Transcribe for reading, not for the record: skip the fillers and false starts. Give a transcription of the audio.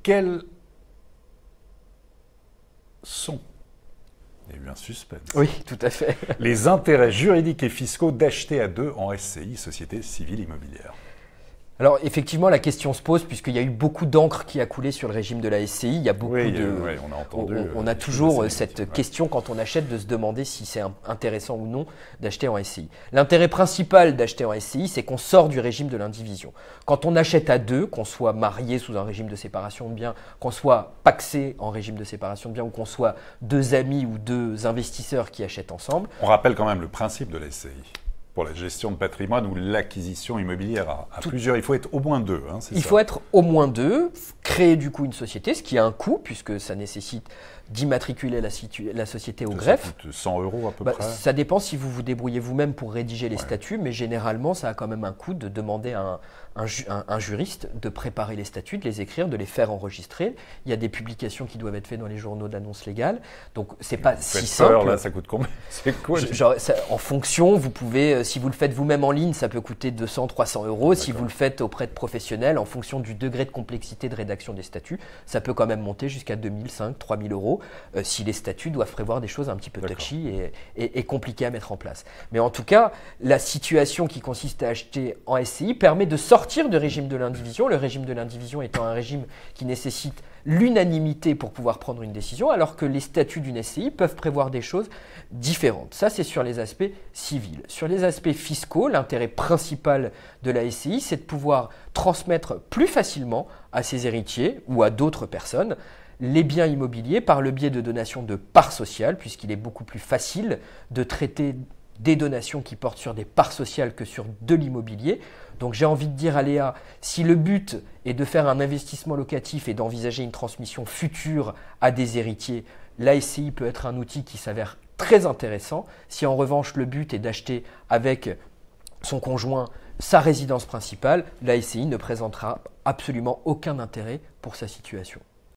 Quels sont, il y a eu un suspense, Oui, tout à fait. les intérêts juridiques et fiscaux d'acheter à deux en SCI, Société Civile Immobilière? Alors effectivement, la question se pose puisqu'il y a eu beaucoup d'encre qui a coulé sur le régime de la SCI. Il y a beaucoup oui, on a entendu. On a toujours cette question quand on achète de se demander si c'est intéressant ou non d'acheter en SCI. L'intérêt principal d'acheter en SCI, c'est qu'on sort du régime de l'indivision. Quand on achète à deux, qu'on soit marié sous un régime de séparation de biens, qu'on soit pacsé en régime de séparation de biens ou qu'on soit deux amis ou deux investisseurs qui achètent ensemble. On rappelle quand même le principe de la SCI. Pour la gestion de patrimoine ou l'acquisition immobilière à plusieurs, il faut être au moins deux. Hein, il faut être au moins deux, créer du coup une société, ce qui a un coût puisque ça nécessite d'immatriculer la société au greffe. Ça coûte 100 € à peu près. Ça dépend si vous vous débrouillez vous-même pour rédiger les statuts, mais généralement ça a quand même un coût de demander à un juriste de préparer les statuts, de les écrire, de les faire enregistrer. Il y a des publications qui doivent être faites dans les journaux d'annonces légales, donc c'est pas si simple. Là, ça coûte combien? C'est quoi? En fonction, vous pouvez, si vous le faites vous-même en ligne, ça peut coûter 200, 300 €. Si vous le faites auprès de professionnels, en fonction du degré de complexité de rédaction des statuts, ça peut quand même monter jusqu'à 2000, 5, 3000 € si les statuts doivent prévoir des choses un petit peu touchy et compliquées à mettre en place. Mais en tout cas, la situation qui consiste à acheter en SCI permet de sortir du régime de l'indivision, le régime de l'indivision étant un régime qui nécessite l'unanimité pour pouvoir prendre une décision, alors que les statuts d'une SCI peuvent prévoir des choses différentes. Ça, c'est sur les aspects civils. Sur les aspects fiscaux, l'intérêt principal de la SCI, c'est de pouvoir transmettre plus facilement à ses héritiers ou à d'autres personnes les biens immobiliers par le biais de donations de parts sociales, puisqu'il est beaucoup plus facile de traiter des donations qui portent sur des parts sociales que sur de l'immobilier. Donc j'ai envie de dire à Léa, si le but est de faire un investissement locatif et d'envisager une transmission future à des héritiers, la SCI peut être un outil qui s'avère très intéressant. Si en revanche le but est d'acheter avec son conjoint sa résidence principale, la SCI ne présentera absolument aucun intérêt pour sa situation.